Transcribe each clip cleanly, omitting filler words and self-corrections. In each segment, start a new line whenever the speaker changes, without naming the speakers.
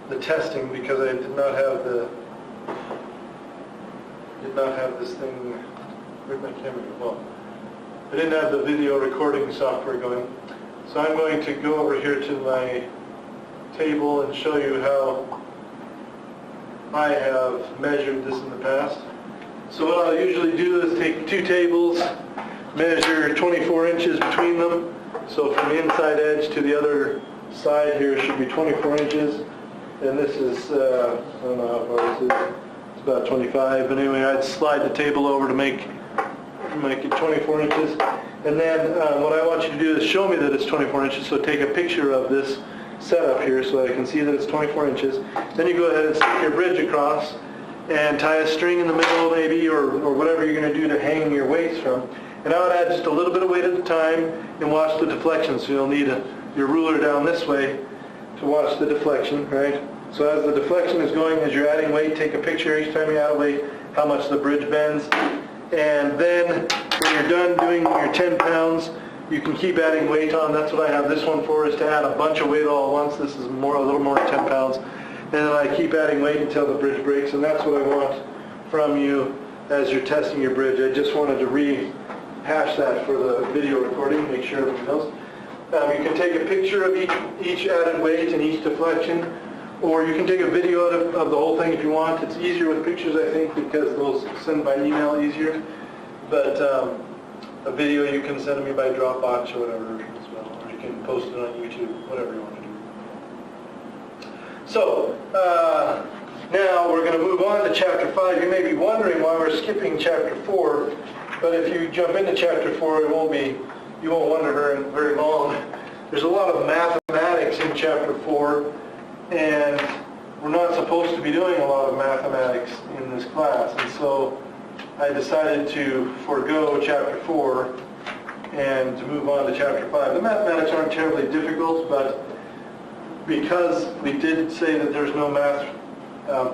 the testing because I did not have this thing. Where'd my camera go? Well, I didn't have the video recording software going. So I'm going to go over here to my table and show you how I have measured this in the past. So what I'll usually do is take two tables, measure 24 inches between them. So from the inside edge to the other side here should be 24 inches. And this is, I don't know how far this is. It's about 25. But anyway, I'd slide the table over to make it 24 inches. And then what I want you to do is show me that it's 24 inches. So take a picture of this setup here so I can see that it's 24 inches. Then you go ahead and stick your bridge across and tie a string in the middle maybe, or whatever you're going to do to hang your weights from. And I would add just a little bit of weight at a time and watch the deflection. So you'll need your ruler down this way to watch the deflection, right? So as the deflection is going, as you're adding weight, take a picture each time you add weight, how much the bridge bends. And then when you're done doing your 10 pounds, you can keep adding weight on. That's what I have this one for, is to add a bunch of weight all at once. This is a little more than 10 pounds. And then I keep adding weight until the bridge breaks, and that's what I want from you as you're testing your bridge. I just wanted to rehash that for the video recording, make sure everyone knows. You can take a picture of each added weight and each deflection, or you can take a video of the whole thing if you want. It's easier with pictures, I think, because those send by email easier. But a video you can send me by Dropbox or whatever as well, or you can post it on YouTube, whatever you want to do. So now we're going to move on to Chapter 5. You may be wondering why we're skipping Chapter 4, but if you jump into Chapter 4, you won't wonder very long. There's a lot of mathematics in Chapter 4, and we're not supposed to be doing a lot of mathematics in this class, and so I decided to forego Chapter 4 and to move on to Chapter 5. The mathematics aren't terribly difficult, but because we did say that there's no math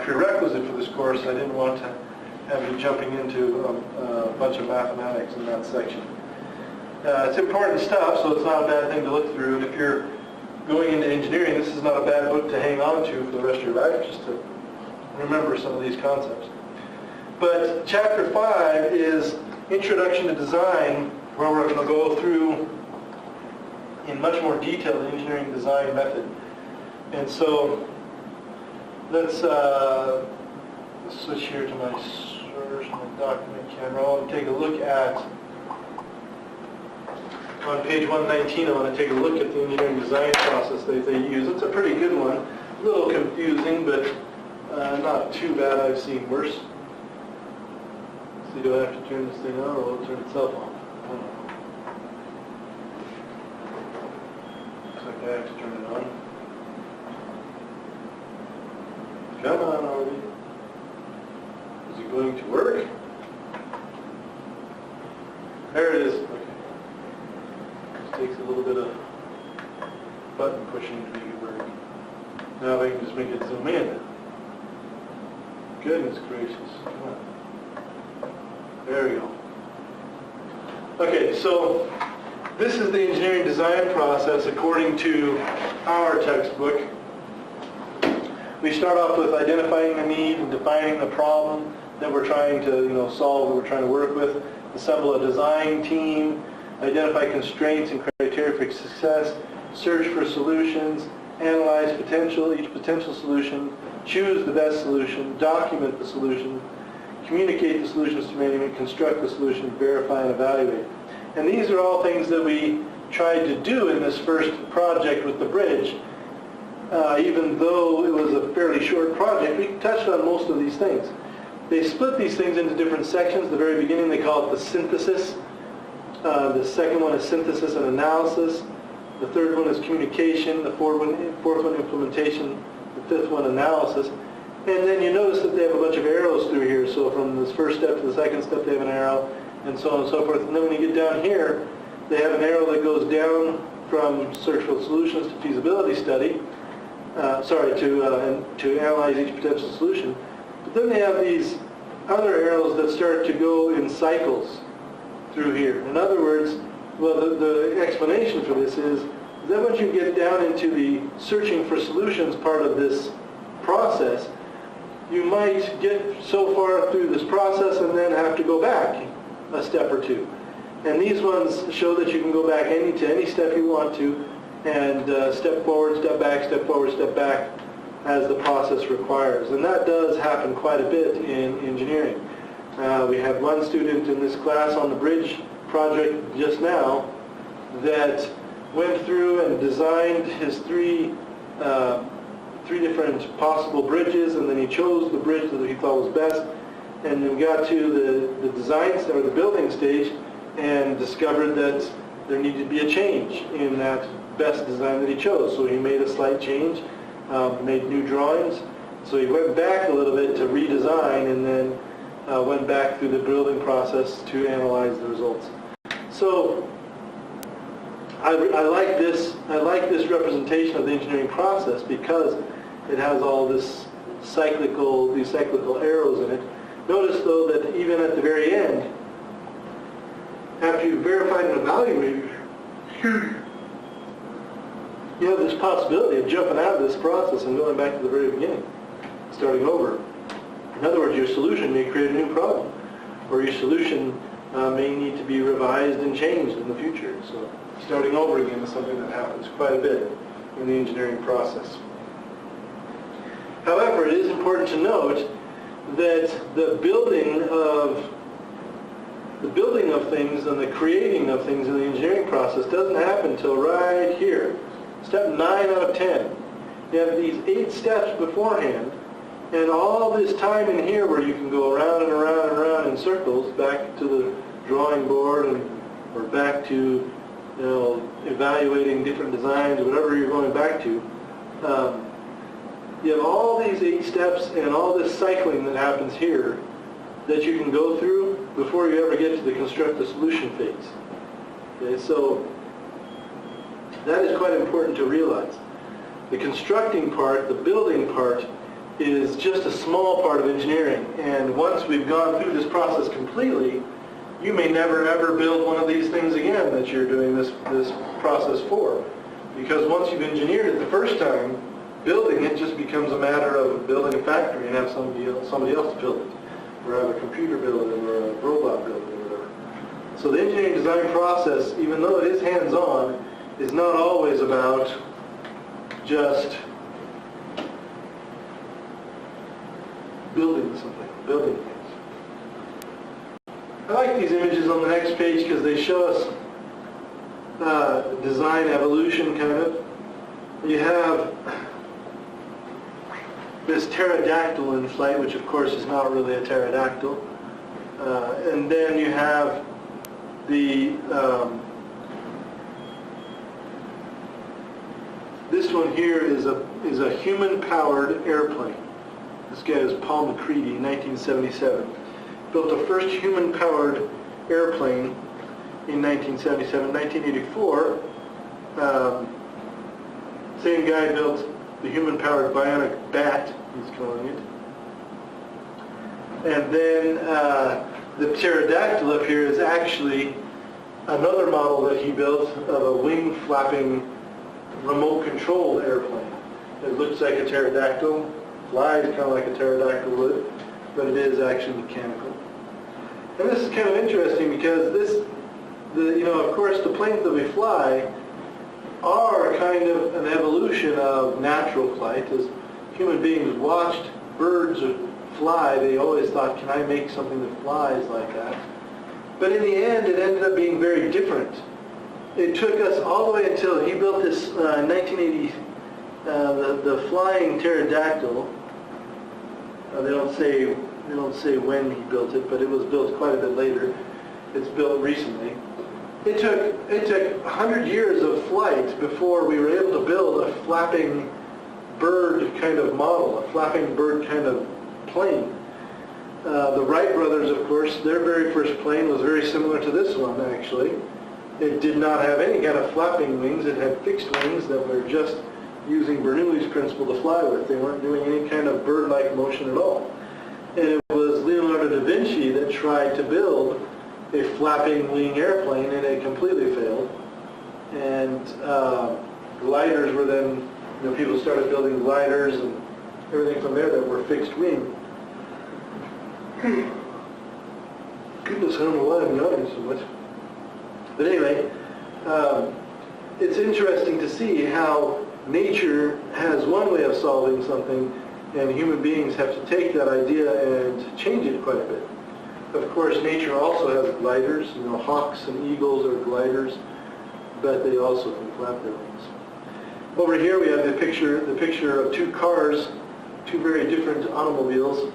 prerequisite for this course, I didn't want to have you jumping into a bunch of mathematics in that section. It's important stuff, so it's not a bad thing to look through. And if you're going into engineering, this is not a bad book to hang on to for the rest of your life, just to remember some of these concepts. But Chapter 5 is Introduction to Design, where we're going to go through in much more detail the engineering design method. And so let's switch here to my source, my document camera, and take a look at, on page 119, I want to take a look at the engineering design process that they use. It's a pretty good one. A little confusing, but not too bad. I've seen worse. So do I have to turn this thing on, or will it turn itself on? I don't know. Looks like I have to turn it on. Come on, already. Is it going to work? There it is. Okay. Just takes a little bit of button pushing to make it work. Now I can just make it zoom in. Goodness gracious. Come on. There we go. Okay, so this is the engineering design process according to our textbook. We start off with identifying the need and defining the problem that we're trying to solve, that we're trying to work with, assemble a design team, identify constraints and criteria for success, search for solutions, analyze each potential solution, choose the best solution, document the solution, communicate the solutions to management, construct the solution, verify and evaluate. And these are all things that we tried to do in this first project with the bridge. Even though it was a fairly short project, we touched on most of these things. They split these things into different sections. At the very beginning they call it the synthesis. The second one is synthesis and analysis. The third one is communication. The fourth one implementation. The fifth one analysis. And then you notice that they have a bunch of arrows through here. So from this first step to the second step they have an arrow, and so on and so forth. And then when you get down here, they have an arrow that goes down from search for solutions to feasibility study. To analyze each potential solution. But then they have these other arrows that start to go in cycles through here. In other words, well, the explanation for this is that once you get down into the searching for solutions part of this process, you might get so far through this process and then have to go back a step or two. And these ones show that you can go back to any step you want to, and step forward, step back, step forward, step back, as the process requires. And that does happen quite a bit in engineering. We had one student in this class on the bridge project just now that went through and designed his three different possible bridges, and then he chose the bridge that he thought was best, and then got to the design or the building stage and discovered that there needed to be a change in that best design that he chose. So he made a slight change, made new drawings. So he went back a little bit to redesign, and then went back through the building process to analyze the results. So I like this representation of the engineering process because it has all these cyclical arrows in it. Notice though that even at the very end, after you've verified and evaluated, you have this possibility of jumping out of this process and going back to the very beginning, starting over. In other words, your solution may create a new problem, or your solution may need to be revised and changed in the future. So starting over again is something that happens quite a bit in the engineering process. However, it is important to note that the building of things and the creating of things in the engineering process doesn't happen until right here. Step 9 out of 10. You have these 8 steps beforehand, and all this time in here where you can go around and around and around in circles, back to the drawing board or back to evaluating different designs, whatever you're going back to. You have all these 8 steps and all this cycling that happens here that you can go through before you ever get to the construct the solution phase. Okay, so that is quite important to realize. The constructing part, the building part, is just a small part of engineering. And once we've gone through this process completely, you may never ever build one of these things again that you're doing this process for. Because once you've engineered it the first time, building it just becomes a matter of building a factory and have somebody else build it, or have a computer build it, or a robot build it, or whatever. So the engineering design process, even though it is hands-on, is not always about just building something, building things. I like these images on the next page because they show us design evolution, kind of. You have this pterodactyl in flight, which of course is not really a pterodactyl. And then you have the this one here is a human-powered airplane. This guy is Paul McCready, 1977. Built the first human-powered airplane in 1977. 1984, same guy built the human-powered bionic bat, he's calling it. And then the pterodactyl up here is actually another model that he built of a wing-flapping remote-controlled airplane. It looks like a pterodactyl, flies kind of like a pterodactyl would, but it is actually mechanical. And this is kind of interesting because of course, the planes that we fly are kind of an evolution of natural flight. As human beings watched birds fly, they always thought, can I make something that flies like that? But in the end, it ended up being very different. It took us all the way until he built this 1980, the flying pterodactyl. They don't say when he built it, but it was built quite a bit later. It's built recently. It took 100 years of flight before we were able to build a flapping bird kind of model, a flapping bird kind of plane. The Wright brothers, of course, their very first plane was very similar to this one, actually. It did not have any kind of flapping wings. It had fixed wings that were just using Bernoulli's principle to fly with. They weren't doing any kind of bird-like motion at all. And it was Leonardo da Vinci that tried to build a flapping wing airplane, and it completely failed. And gliders were then, people started building gliders, and everything from there that were fixed wing. Goodness, I don't know why I'm yawning so much. But anyway, it's interesting to see how nature has one way of solving something, and human beings have to take that idea and change it quite a bit. Of course, nature also has gliders. You know, hawks and eagles are gliders, but they also can flap their wings. Over here we have the picture of two cars, two very different automobiles.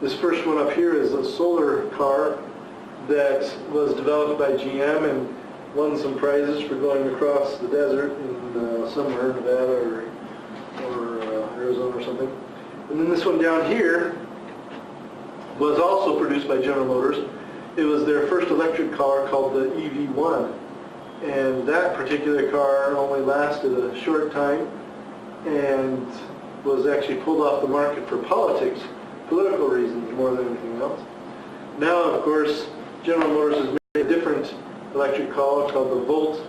This first one up here is a solar car that was developed by GM and won some prizes for going across the desert in somewhere, Nevada or Arizona or something. And then this one down here was also produced by General Motors. It was their first electric car called the EV1. And that particular car only lasted a short time and was actually pulled off the market for political reasons more than anything else. Now, of course, General Motors has made a different electric car called the Volt,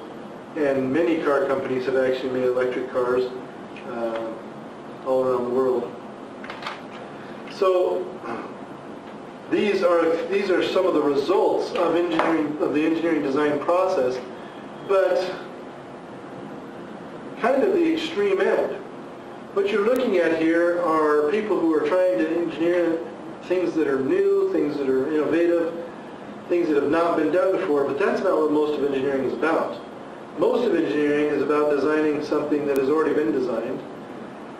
and many car companies have actually made electric cars all around the world. So these are some of the results of the engineering design process, but kind of the extreme end. What you're looking at here are people who are trying to engineer things that are new, things that are innovative, things that have not been done before, but that's not what most of engineering is about. Most of engineering is about designing something that has already been designed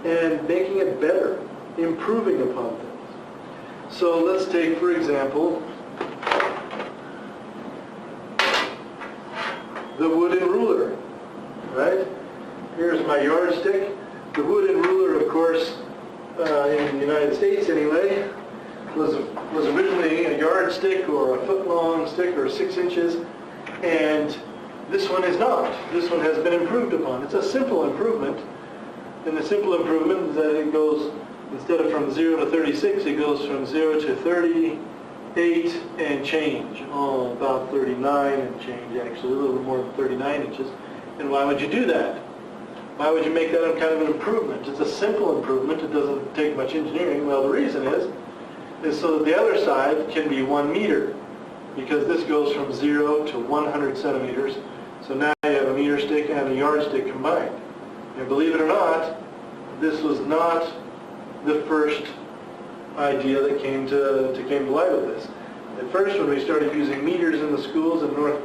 and making it better, improving upon things. So let's take, for example, the wooden ruler, right? Here's my yardstick. The wooden ruler, of course, in the United States anyway, was originally a yardstick or a foot-long stick or 6 inches, and this one is not. This one has been improved upon. It's a simple improvement, and the simple improvement is that it goes, instead of from 0 to 36, it goes from 0 to 38 and change. Oh, about 39 and change, actually, a little bit more than 39 inches. And why would you do that? Why would you make that kind of an improvement? It's a simple improvement. It doesn't take much engineering. Well, the reason is so that the other side can be 1 meter, because this goes from 0 to 100 centimeters. So now you have a meter stick and a yardstick combined. And believe it or not, this was not the first idea that came to light with this. At first, when we started using meters in the schools in North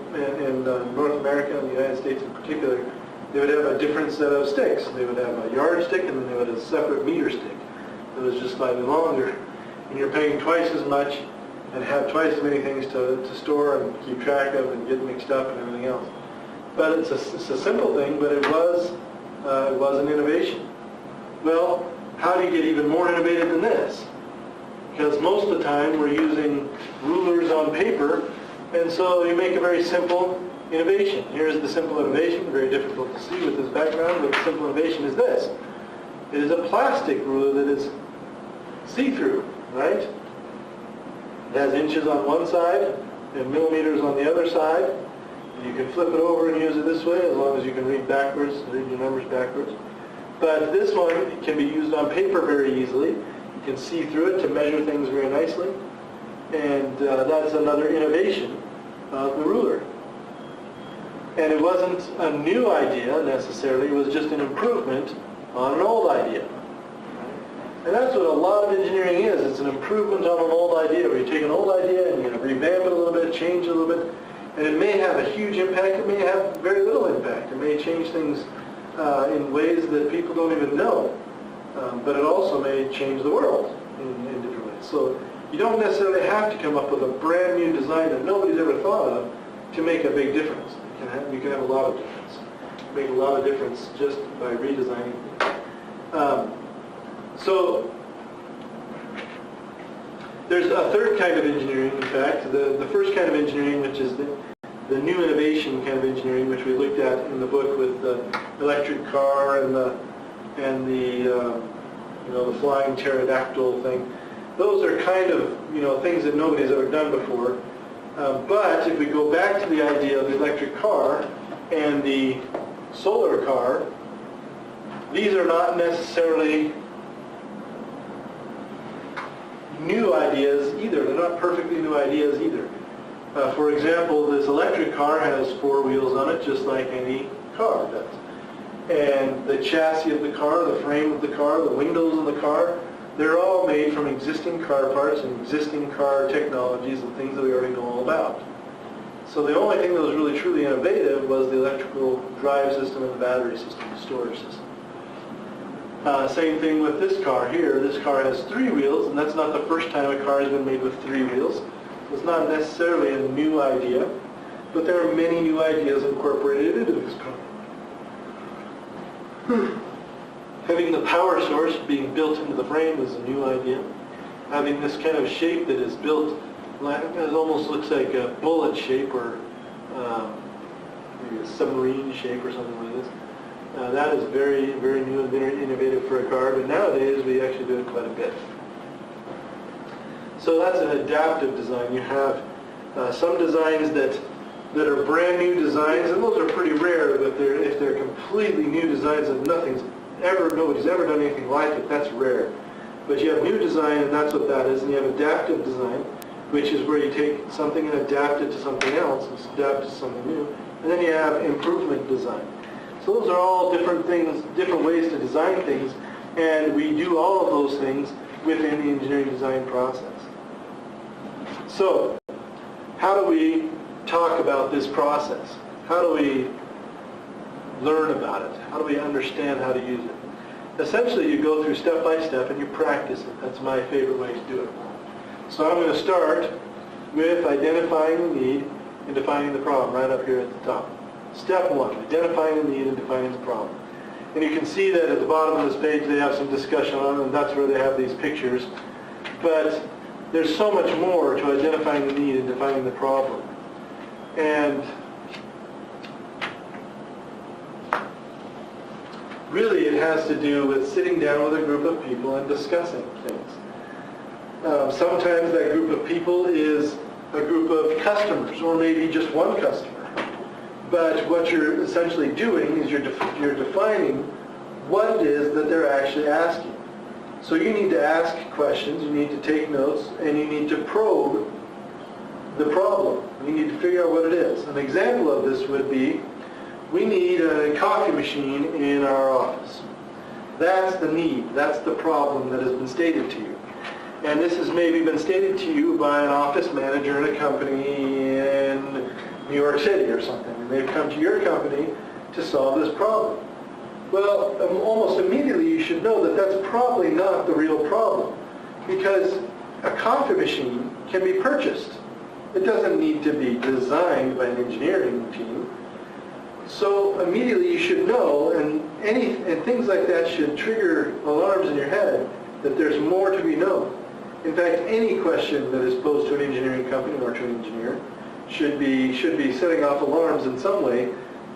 America and the United States in particular, they would have a different set of sticks. They would have a yardstick, and then they would have a separate meter stick that was just slightly longer. And you're paying twice as much and have twice as many things to store and keep track of and get mixed up and everything else. But it's a simple thing, but it was an innovation. Well, how do you get even more innovative than this? Because most of the time we're using rulers on paper, and so you make a very simple innovation. Here's the simple innovation, very difficult to see with this background, but the simple innovation is this. It is a plastic ruler that is see-through, right? It has inches on one side and millimeters on the other side. You can flip it over and use it this way, as long as you can read backwards, read your numbers backwards. But this one can be used on paper very easily. You can see through it to measure things very nicely. And that's another innovation of the ruler. And it wasn't a new idea necessarily, it was just an improvement on an old idea. And that's what a lot of engineering is. It's an improvement on an old idea, where you take an old idea and you revamp it a little bit, change it a little bit, and it may have a huge impact, it may have very little impact. It may change things in ways that people don't even know. But it also may change the world in different ways. So you don't necessarily have to come up with a brand new design that nobody's ever thought of to make a big difference. You can have a lot of difference. Make a lot of difference just by redesigning. So there's a third kind of engineering, in fact. The first kind of engineering, which is the new innovation kind of engineering, which we looked at in the book with the electric car and the flying pterodactyl thing. Those are kind of things that nobody's ever done before. But if we go back to the idea of the electric car and the solar car, these are not necessarily new ideas either. They're not perfectly new ideas either. For example, this electric car has 4 wheels on it, just like any car does. And the chassis of the car, the frame of the car, the windows of the car, they're all made from existing car parts and existing car technologies and things that we already know all about. So the only thing that was really truly innovative was the electrical drive system and the battery system, the storage system. Same thing with this car here. This car has 3 wheels, and that's not the first time a car has been made with 3 wheels. It's not necessarily a new idea, but there are many new ideas incorporated into this car. Having the power source being built into the frame is a new idea. Having this kind of shape that is built, it almost looks like a bullet shape or maybe a submarine shape or something like this. That is very, very new and very innovative for a car, but nowadays we actually do it quite a bit. So that's an adaptive design. You have some designs that are brand new designs, and those are pretty rare, but if they're completely new designs and nobody's ever done anything like it, that's rare. But you have new design, and that's what that is, and you have adaptive design, which is where you take something and adapt it to something else, and adapt it to something new, and then you have improvement design. So those are all different things, different ways to design things, and we do all of those things within the engineering design process. So, how do we talk about this process? How do we learn about it? How do we understand how to use it? Essentially, you go through step by step and you practice it. That's my favorite way to do it. So I'm going to start with identifying the need and defining the problem right up here at the top. Step 1, identifying the need and defining the problem. And you can see that at the bottom of this page they have some discussion on it, and that's where they have these pictures. But there's so much more to identifying the need and defining the problem. And really it has to do with sitting down with a group of people and discussing things. Sometimes that group of people is a group of customers, or maybe just one customer. But what you're essentially doing is you're defining what it is that they're actually asking. So you need to ask questions, you need to take notes, and you need to probe the problem. You need to figure out what it is. An example of this would be, we need a coffee machine in our office. That's the need, that's the problem that has been stated to you. And this has maybe been stated to you by an office manager in a company in New York City or something, and they've come to your company to solve this problem. Well, almost immediately you should know that that's probably not the real problem, because a coffee machine can be purchased. It doesn't need to be designed by an engineering team. So immediately you should know, and things like that should trigger alarms in your head that there's more to be known. In fact, any question that is posed to an engineering company or to an engineer should be setting off alarms in some way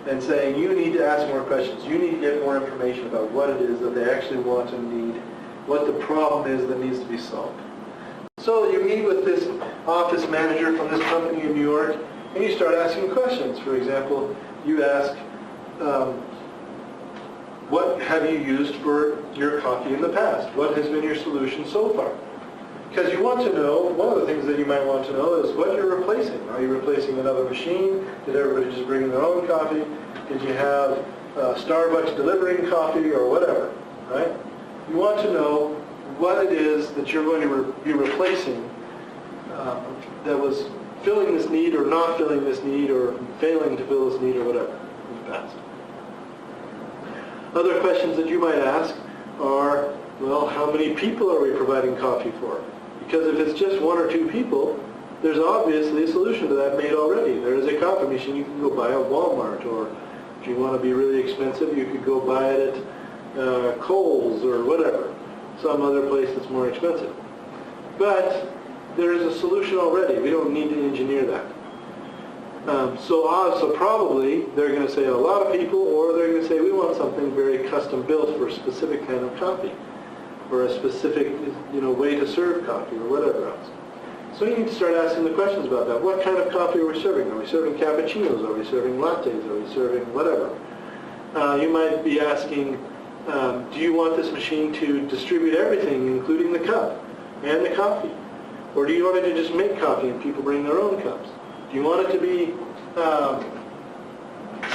and saying, you need to ask more questions. You need to get more information about what it is that they actually want and need, what the problem is that needs to be solved. So you meet with this office manager from this company in New York, and you start asking questions. For example, you ask, what have you used for your coffee in the past? What has been your solution so far? Because you want to know, one of the things that you might want to know is what you're replacing. Are you replacing another machine? Did everybody just bring in their own coffee? Did you have Starbucks delivering coffee or whatever, right? You want to know what it is that you're going to be replacing that was filling this need or not filling this need or failing to fill this need or whatever in the past. Other questions that you might ask are, well, how many people are we providing coffee for? Because if it's just 1 or 2 people, there's obviously a solution to that made already. There is a coffee machine you can go buy at Walmart, or if you want to be really expensive, you could go buy it at Kohl's or whatever, some other place that's more expensive. But there is a solution already. We don't need to engineer that. So probably they're going to say a lot of people, or they're going to say we want something very custom built for a specific kind of coffee, or a specific way to serve coffee, or whatever else. So you need to start asking the questions about that. What kind of coffee are we serving? Are we serving cappuccinos? Are we serving lattes? Are we serving whatever? You might be asking, do you want this machine to distribute everything, including the cup? and the coffee? Or do you want it to just make coffee and people bring their own cups? Do you want it to be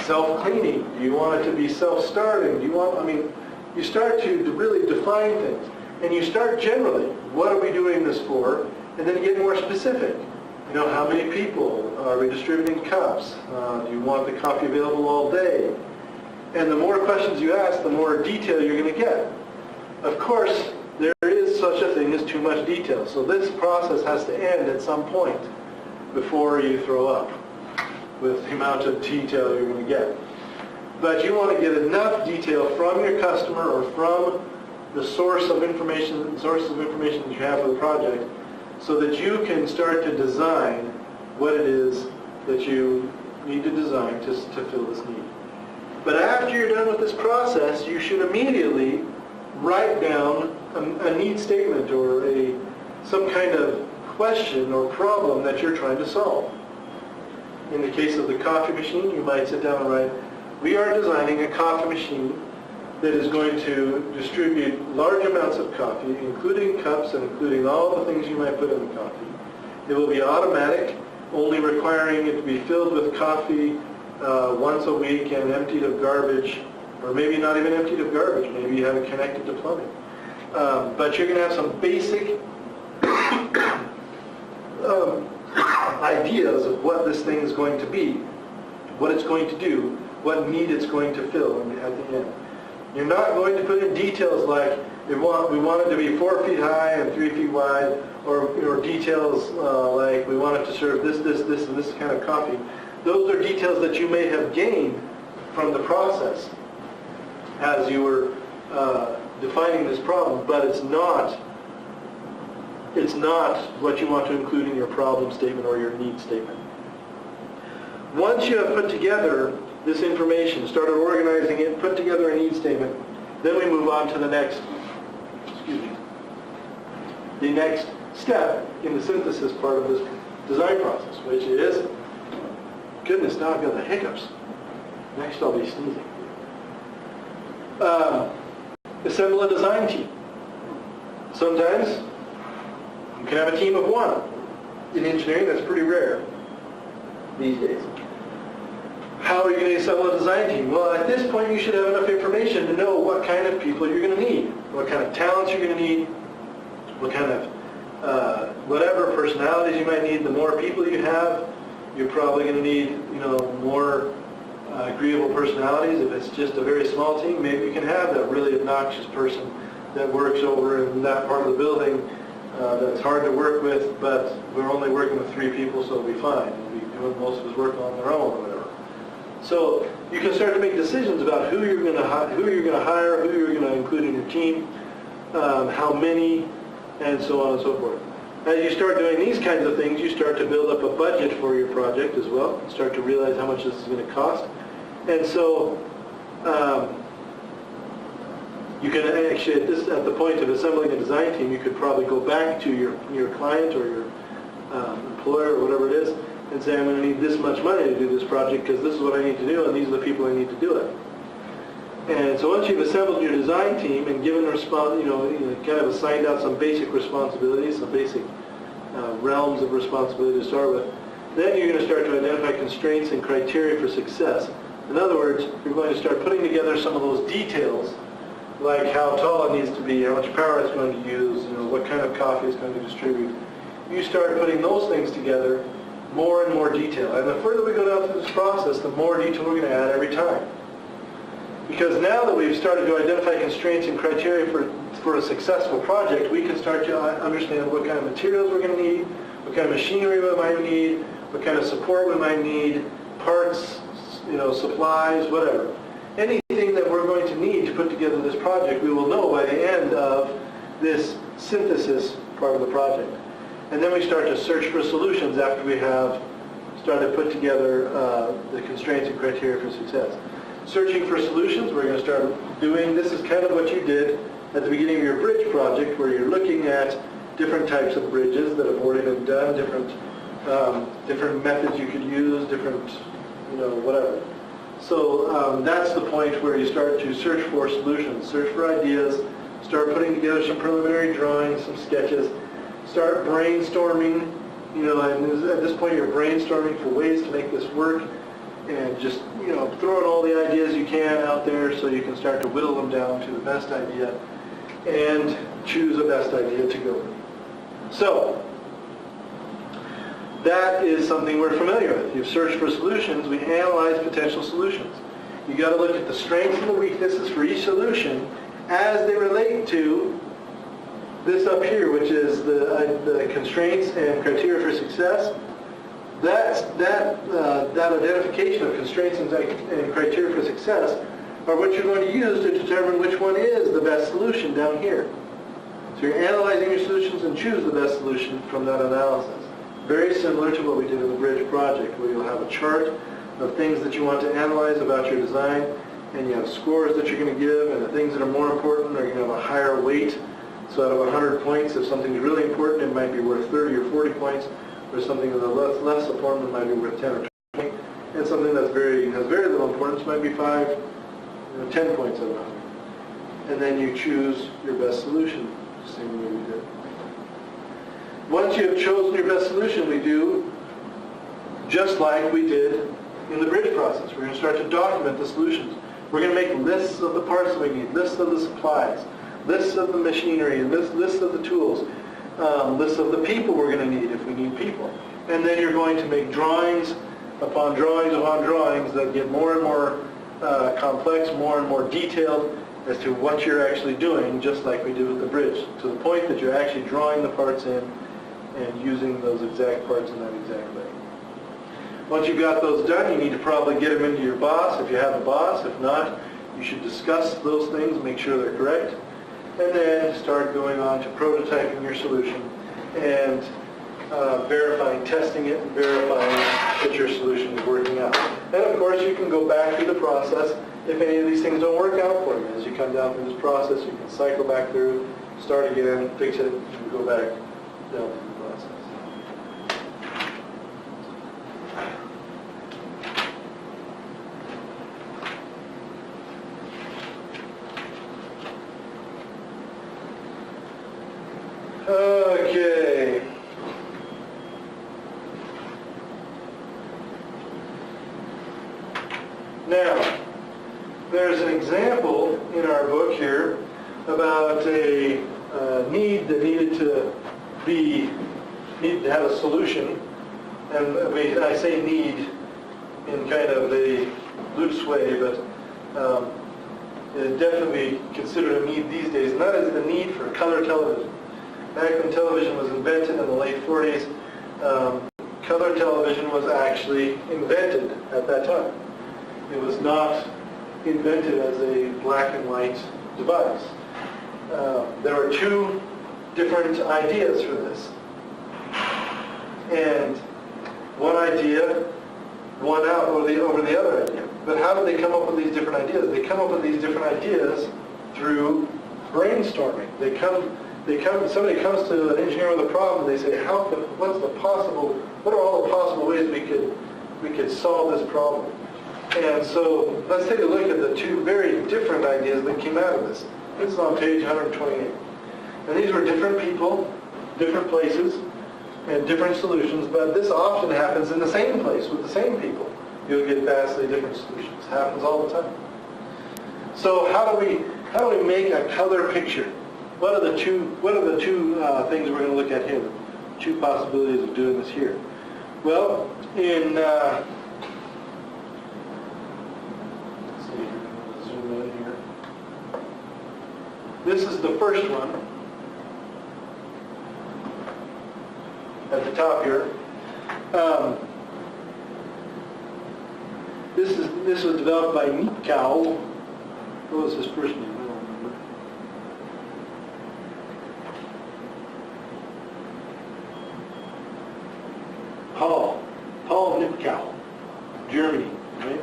self-cleaning? Do you want it to be self-starting? Do you want, I mean, you start to really define things. And you start generally, what are we doing this for? And then you get more specific. You know, how many people? Are we distributing cups? Do you want the coffee available all day? And the more questions you ask, the more detail you're going to get. Of course, there is such a thing as too much detail. So this process has to end at some point before you throw up with the amount of detail you're going to get. But you want to get enough detail from your customer or from the sources of information that you have for the project so that you can start to design what it is that you need to design to fill this need. But after you're done with this process, you should immediately write down a need statement or some kind of question or problem that you're trying to solve. In the case of the coffee machine, you might sit down and write, we are designing a coffee machine that is going to distribute large amounts of coffee, including cups and including all the things you might put in the coffee. It will be automatic, only requiring it to be filled with coffee once a week and emptied of garbage, or maybe not even emptied of garbage, maybe you have it connected to plumbing. But you're going to have some basic ideas of what this thing is going to be, what it's going to do, what need it's going to fill at the end. You're not going to put in details like we want it to be 4 feet high and 3 feet wide, or details like we want it to serve this, and this kind of coffee. Those are details that you may have gained from the process as you were defining this problem, but it's not what you want to include in your problem statement or your need statement. Once you have put together this information, started organizing it, put together a need statement, then we move on to the next step in the synthesis part of this design process, which is, goodness, now I've got the hiccups. Next I'll be sneezing. Assemble a design team. Sometimes you can have a team of one. In engineering, that's pretty rare these days. How are you going to assemble a design team? Well, at this point, you should have enough information to know what kind of people you're going to need, what kind of talents you're going to need, what kind of whatever personalities you might need. The more people you have, you're probably going to need, more agreeable personalities. If it's just a very small team, maybe you can have that really obnoxious person that works over in that part of the building that's hard to work with, but we're only working with 3 people, so it'll be fine. We'll be doing most of his work on their own or whatever. So you can start to make decisions about who you're going to hire, who you're going to include in your team, how many, and so on and so forth. As you start doing these kinds of things, you start to build up a budget for your project as well, and start to realize how much this is going to cost. And so you can actually, at the point of assembling a design team, you could probably go back to your client or your employer or whatever it is, and say, I'm going to need this much money to do this project because this is what I need to do and these are the people I need to do it. And so once you've assembled your design team and given kind of assigned out some basic responsibilities, some basic realms of responsibility to start with, then you're going to start to identify constraints and criteria for success. In other words, you're going to start putting together some of those details, like how tall it needs to be, how much power it's going to use, what kind of coffee it's going to distribute. You start putting those things together, more and more detail. And the further we go down through this process, the more detail we're going to add every time. Because now that we've started to identify constraints and criteria for a successful project, we can start to understand what kind of materials we're going to need, what kind of machinery we might need, what kind of support we might need, parts, supplies, whatever. Anything that we're going to need to put together this project, we will know by the end of this synthesis part of the project. And then we start to search for solutions after we have started to put together the constraints and criteria for success. Searching for solutions, we're going to start doing, this is kind of what you did at the beginning of your bridge project, where you're looking at different types of bridges that have already been done, different methods you could use, different, whatever. So that's the point where you start to search for solutions, search for ideas, start putting together some preliminary drawings, some sketches, start brainstorming. You know, and at this point you're brainstorming for ways to make this work, and just, you know, throwing all the ideas you can out there so you can start to whittle them down to the best idea and choose the best idea to go with. So, that is something we're familiar with. You've searched for solutions, we analyze potential solutions. You got to look at the strengths and the weaknesses for each solution as they relate to this up here, which is the constraints and criteria for success. That identification of constraints and criteria for success are what you're going to use to determine which one is the best solution down here. So you're analyzing your solutions and choose the best solution from that analysis. Very similar to what we did in the bridge project, where you'll have a chart of things that you want to analyze about your design, and you have scores that you're going to give, and the things that are more important are going to have a higher weight. So out of 100 points, if something's really important, it might be worth 30 or 40 points, or something that's less important might be worth 10 or 20, and something that has very little importance might be 10 points out of 100. And then you choose your best solution, the same way we did. Once you have chosen your best solution, we do just like we did in the bridge process. We're going to start to document the solutions. We're going to make lists of the parts that we need, lists of the supplies, lists of the machinery, lists of the tools, lists of the people we're going to need if we need people. And then you're going to make drawings upon drawings upon drawings that get more and more complex, more and more detailed as to what you're actually doing, just like we did with the bridge, to the point that you're actually drawing the parts in and using those exact parts in that exact way. Once you've got those done, you need to probably get them into your boss, if you have a boss. If not, you should discuss those things, make sure they're correct, and then start going on to prototyping your solution and verifying, testing it, and verifying that your solution is working out. And of course, you can go back through the process if any of these things don't work out for you. As you come down through this process, you can cycle back through, start again, fix it, and go back down through the process. Okay. Now, there's an example in our book here about a need that needed to have a solution, and I say need in kind of a loose way, but it definitely considered a need these days, and that is the need for color television. Back when television was invented in the late 40s, color television was actually invented at that time. It was not invented as a black and white device. There were two different ideas for this. And one idea won out over the other idea. But how did they come up with these different ideas? They come up with these different ideas through brainstorming. Somebody comes to an engineer with a problem, they say, what are all the possible ways we could solve this problem? And so let's take a look at the two very different ideas that came out of this. This is on page 128. And these were different people, different places, and different solutions, but this often happens in the same place with the same people. You'll get vastly different solutions. It happens all the time. So how do we make a color picture? What are the two things we're going to look at here? The two possibilities of doing this here. Well, in this is the first one at the top here. This was developed by Nipkow. What was his first name? I don't remember. Paul Nipkow, Germany, right?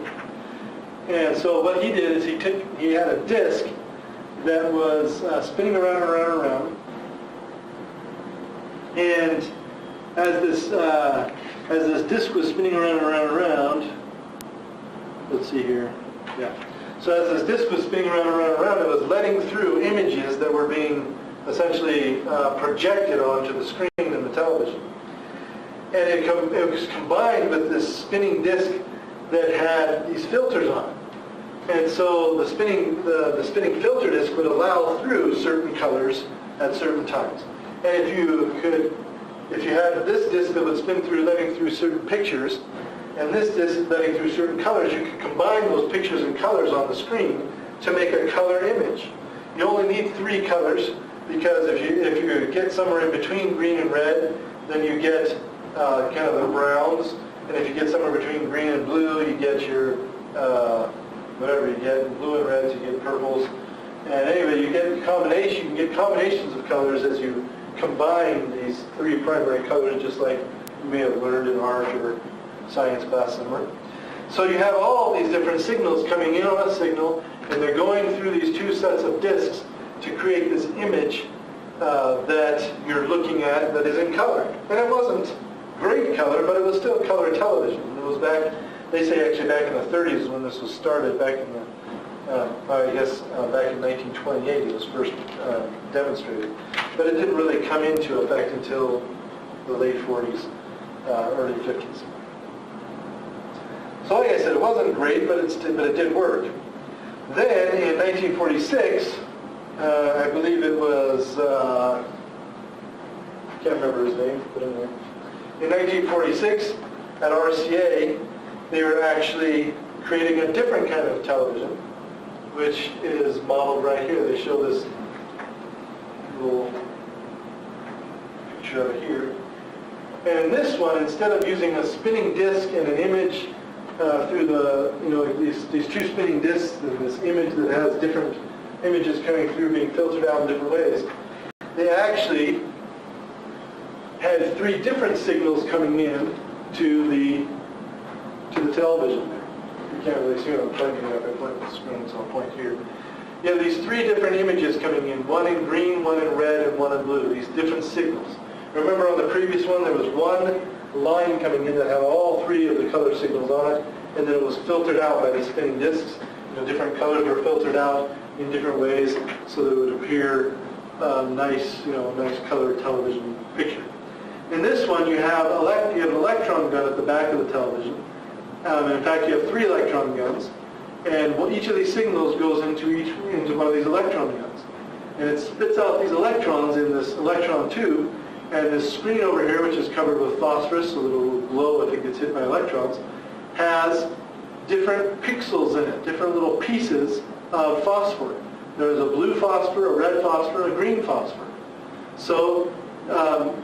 And so what he did is he had a disc that was spinning around and around and around, and as this disc was spinning around and around and around, let's see here, yeah. So as this disc was spinning around and around and around, it was letting through images that were being essentially projected onto the screen in the television. And it was combined with this spinning disc that had these filters on it. And so the spinning filter disc would allow through certain colors at certain times. And if you had this disc that would spin through, letting through certain pictures, and this disc letting through certain colors, you could combine those pictures and colors on the screen to make a color image. You only need 3 colors, because if you get somewhere in between green and red, then you get kind of the browns, and if you get somewhere between green and blue, you get your whatever you get, blue and reds, you get purples. And anyway, you can get combinations of colors as you combine these 3 primary colors, just like you may have learned in art or science class somewhere. So you have all these different signals coming in on a signal, and they're going through these 2 sets of discs to create this image that you're looking at that is in color. And it wasn't great color, but it was still color television. It was back, they say actually back in the 30s when this was started, back in the back in 1928 it was first demonstrated. But it didn't really come into effect until the late 40s, early 50s. So like I said, it wasn't great, but it did work. Then in 1946, I believe it was, I can't remember his name, but anyway. In 1946, at RCA, they were actually creating a different kind of television, which is modeled right here. They show this little picture of it here. And in this one, instead of using a spinning disc and an image through these 2 spinning discs and this image that has different images coming through being filtered out in different ways, they actually had 3 different signals coming in to the television. You can't really see what I'm pointing at. I point at the screen, so I'll point here. You have these 3 different images coming in, one in green, one in red, and one in blue, these different signals. Remember on the previous one, there was one line coming in that had all 3 of the color signals on it, and then it was filtered out by the spinning discs. Different colors were filtered out in different ways so that it would appear nice colored television picture. In this one, you have an electron gun at the back of the television. In fact, you have 3 electron guns, and each of these signals goes into one of these electron guns. And it spits out these electrons in this electron tube, and this screen over here, which is covered with phosphorus, so that it will glow if it gets hit by electrons, has different pixels in it, different little pieces of phosphor. There's a blue phosphor, a red phosphor, a green phosphor. So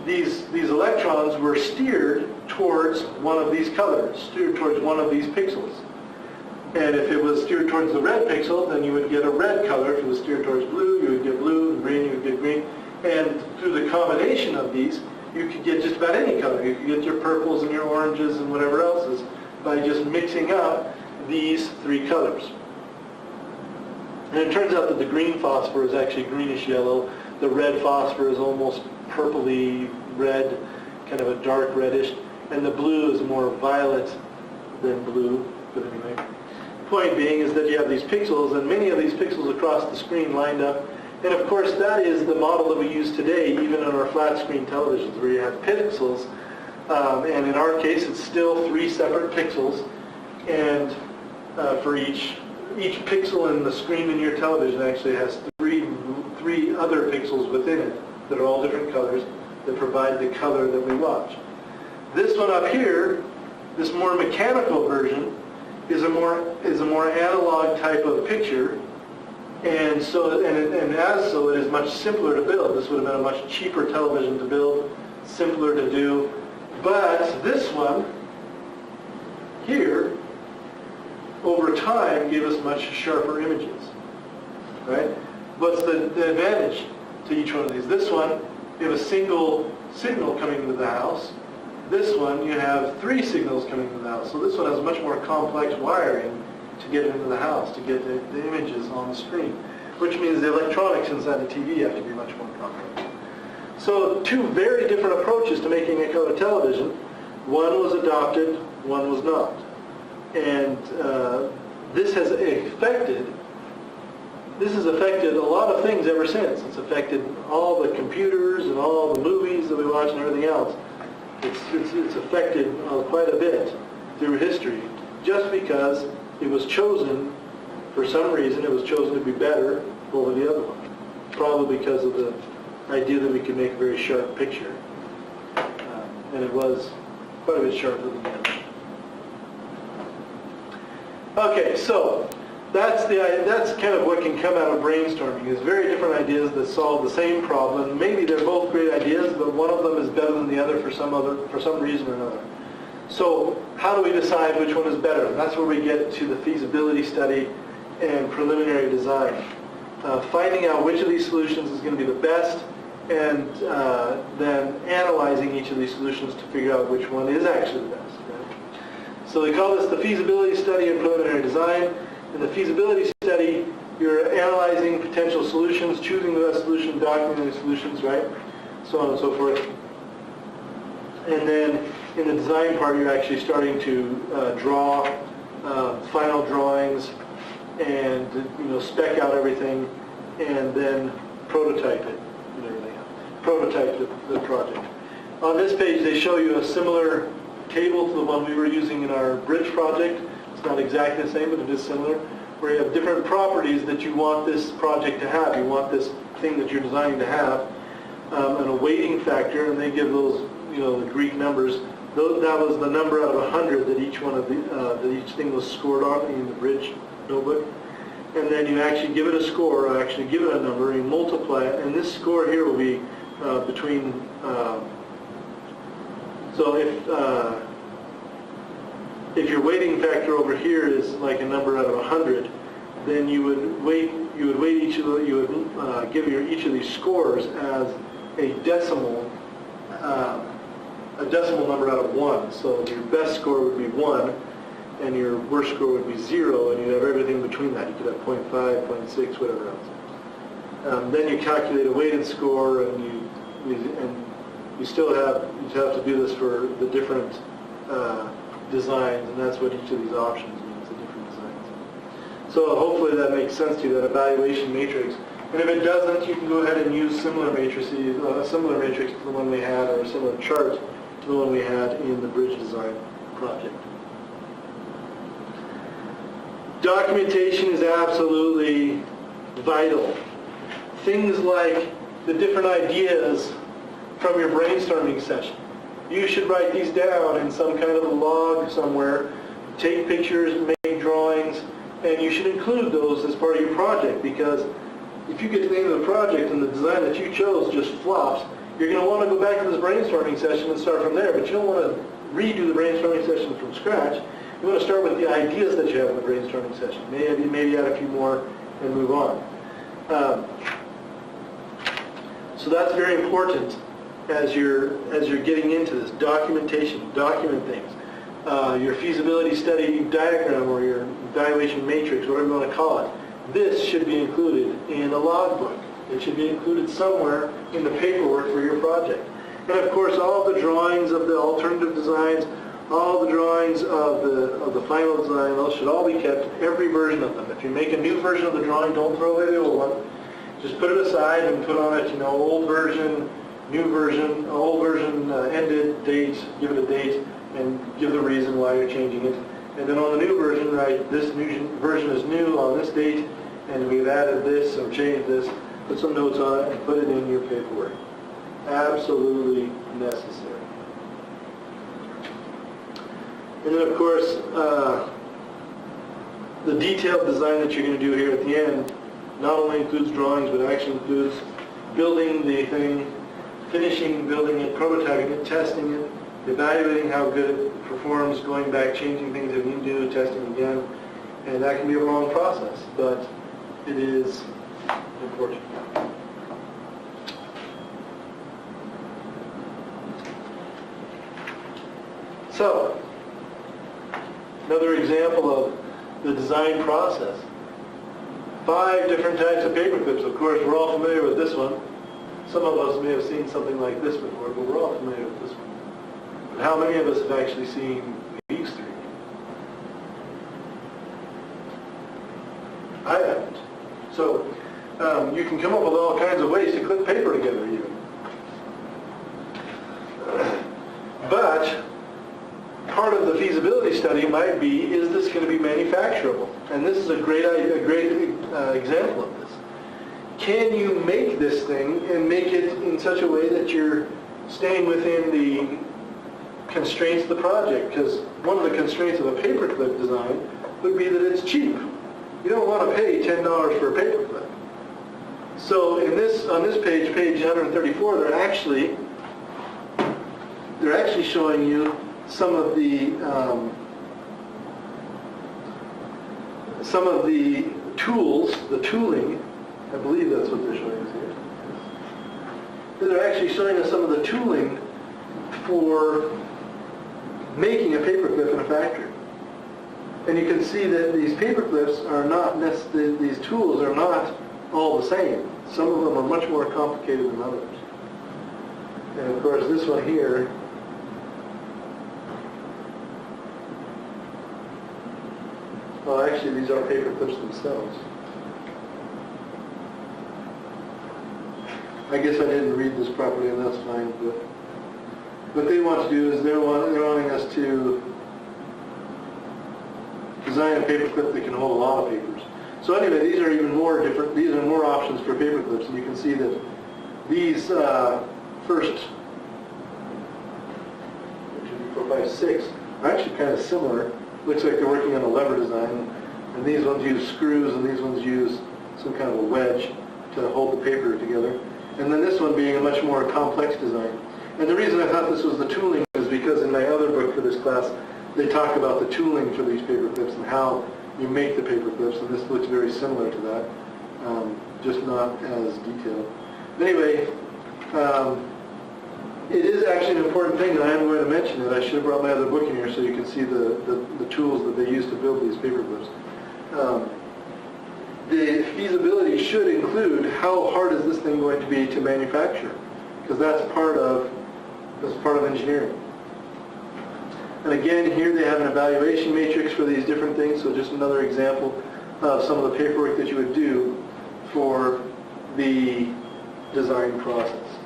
these electrons were steered towards one of these colors, steered towards one of these pixels. And if it was steered towards the red pixel, then you would get a red color. If it was steered towards blue, you would get blue, and green, you would get green. And through the combination of these, you could get just about any color. You could get your purples and your oranges and whatever else is by just mixing up these 3 colors. And it turns out that the green phosphor is actually greenish yellow. The red phosphor is almost purpley red, kind of a dark reddish. And the blue is more violet than blue, but anyway. Point being is that you have these pixels, and many of these pixels across the screen lined up. And of course, that is the model that we use today, even on our flat screen televisions, where you have pixels. And in our case, it's still 3 separate pixels. And for each pixel in the screen in your television actually has three other pixels within it that are all different colors that provide the color that we watch. This one up here, this more mechanical version, is a more analog type of picture, and as so it is much simpler to build. This would have been a much cheaper television to build, simpler to do. But this one here, over time, gave us much sharper images. Right? What's the advantage to each one of these? This one, you have a single signal coming into the house. This one, you have 3 signals coming into the house. So this one has much more complex wiring to get into the house, to get the images on the screen, which means the electronics inside the TV have to be much more complex. So 2 very different approaches to making a color television. One was adopted, one was not. And this has affected this has affected a lot of things ever since. It's affected all the computers and all the movies that we watch and everything else. It's affected quite a bit through history, just because it was chosen, for some reason, it was chosen to be better over the other one. Probably because of the idea that we could make a very sharp picture. And it was quite a bit sharper than the other. Okay, so that's kind of what can come out of brainstorming, is very different ideas that solve the same problem. Maybe they're both great ideas, but one of them is better than the other for some reason or another. So how do we decide which one is better? And that's where we get to the feasibility study and preliminary design. Finding out which of these solutions is going to be the best, and then analyzing each of these solutions to figure out which one is actually the best. Right? So they call this the feasibility study and preliminary design. In the feasibility study, you're analyzing potential solutions, choosing the best solution, documenting the solutions, right? So on and so forth. And then in the design part, you're actually starting to draw final drawings and spec out everything, and then prototype it and everything else. Prototype the project. On this page, they show you a similar table to the one we were using in our bridge project. It's not exactly the same, but it is similar, where you have different properties that you want this project to have. You want this thing that you're designing to have, and a weighting factor, and they give those, the Greek numbers. That was the number out of 100 that each one of that each thing was scored on in the bridge notebook. And then you actually give it a score, or actually give it a number, and you multiply it, and this score here will be between. So if your weighting factor over here is like a number out of 100, then you would weight each of the, you would give each of these scores as a decimal number out of 1. So your best score would be 1, and your worst score would be 0, and you'd have everything between that. You could have 0.5, 0.6, whatever else. Then you calculate a weighted score, and you still have to do this for the different designs, and that's what each of these options means, the different designs. So hopefully that makes sense to you, that evaluation matrix. And if it doesn't, you can go ahead and use similar matrices, a similar matrix to the one we had, or a similar chart to the one we had in the bridge design project. Documentation is absolutely vital. Things like the different ideas from your brainstorming session. You should write these down in some kind of a log somewhere, take pictures, make drawings, and you should include those as part of your project, because if you get to the end of the project and the design that you chose just flops, you're going to want to go back to this brainstorming session and start from there, but you don't want to redo the brainstorming session from scratch. You want to start with the ideas that you have in the brainstorming session. Maybe add a few more and move on. So that's very important as you're getting into this. Documentation, document things. Your feasibility study diagram or your evaluation matrix, whatever you want to call it, this should be included in a logbook. It should be included somewhere in the paperwork for your project. And of course, all the drawings of the alternative designs, all the drawings of the final design, those should all be kept, every version of them. If you make a new version of the drawing, don't throw away the old one. Just put it aside and put on it, old version, new version, old version ended, date, give it a date, and give the reason why you're changing it. And then on the new version, write this new version is new on this date, and we've added this or changed this. Put some notes on it and put it in your paperwork. Absolutely necessary. And then of course, the detailed design that you're going to do here at the end not only includes drawings, but actually includes building the thing, finishing building it, prototyping it, testing it, evaluating how good it performs, going back, changing things if you need to, testing again. And that can be a long process, but it is important. So, another example of the design process. 5 different types of paper clips. Of course, we're all familiar with this one. Some of us may have seen something like this before, but we're all familiar with this one. But how many of us have actually seen these 3? I haven't. So you can come up with all kinds of ways to clip paper together even. But part of the feasibility study might be, is this going to be manufacturable? And this is a great example of this. Can you make this thing and make it in such a way that you're staying within the constraints of the project? Because one of the constraints of a paperclip design would be that it's cheap. You don't want to pay $10 for a paperclip. So on this page, page 134, they're actually showing you some of the tools, the tooling. I believe that's what they're showing us here. They're actually showing us some of the tooling for making a paperclip in a factory. And you can see that these paperclips are not necessarily, these tools are not all the same. Some of them are much more complicated than others. And of course this one here, well actually these are paperclips themselves. I guess I didn't read this properly and that's fine, but what they want to do is they're wanting us to design a paperclip that can hold a lot of papers. So anyway, these are even more different, these are more options for paperclips, and you can see that these first 4, 5, 6 are actually kind of similar. Looks like they're working on a lever design, and these ones use screws and these ones use some kind of a wedge to hold the paper together. And then this one being a much more complex design. And the reason I thought this was the tooling is because in my other book for this class, they talk about the tooling for these paperclips and how you make the paperclips, and this looks very similar to that, just not as detailed. But anyway, it is actually an important thing, and I am going to mention it. I should have brought my other book in here so you can see the tools that they use to build these paperclips. The feasibility should include how hard is this thing going to be to manufacture, because that's part of engineering. And again, here they have an evaluation matrix for these different things, so just another example of some of the paperwork that you would do for the design process.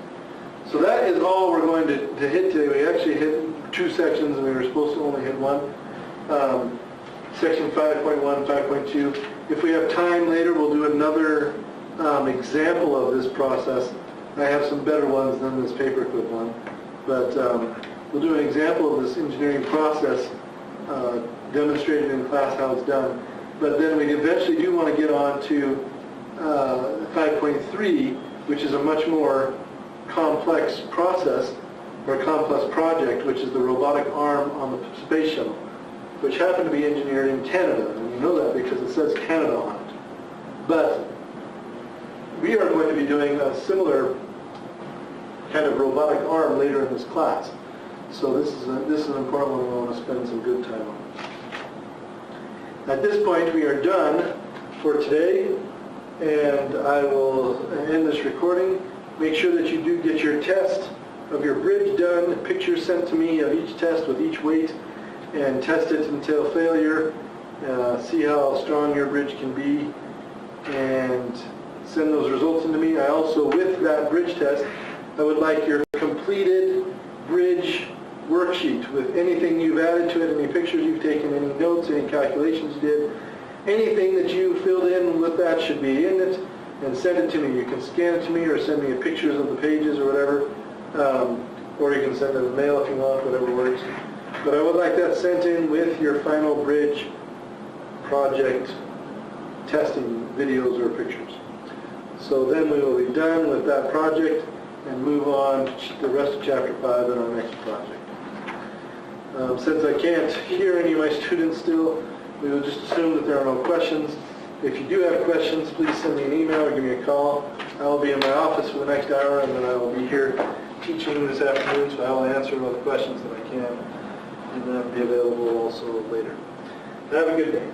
So that is all we're going to hit today. We actually hit 2 sections and we were supposed to only hit 1. Section 5.1, 5.2. If we have time later, we'll do another example of this process. I have some better ones than this paperclip one, but we'll do an example of this engineering process demonstrated in class how it's done. But then we eventually do want to get on to 5.3, which is a much more complex process or a complex project, which is the robotic arm on the space shuttle, which happened to be engineered in Canada. And you know that because it says Canada on it. But we are going to be doing a similar kind of robotic arm later in this class. So this is an important one we want to spend some good time on. At this point, we are done for today, and I will end this recording. Make sure that you do get your test of your bridge done, pictures sent to me of each test with each weight, and test it until failure. See how strong your bridge can be, and send those results into me. I also, with that bridge test, I would like your completed bridge worksheet with anything you've added to it, any pictures you've taken, any notes, any calculations you did, anything that you filled in with that should be in it, and send it to me. You can scan it to me or send me pictures of the pages or whatever, or you can send it in the mail if you want, whatever works. But I would like that sent in with your final bridge project testing videos or pictures. So then we will be done with that project and move on to the rest of Chapter 5 in our next project. Since I can't hear any of my students still, we will just assume that there are no questions. If you do have questions, please send me an email or give me a call. I will be in my office for the next hour, and then I will be here teaching this afternoon, so I will answer all the questions that I can, and then I'll be available also later. Have a good day.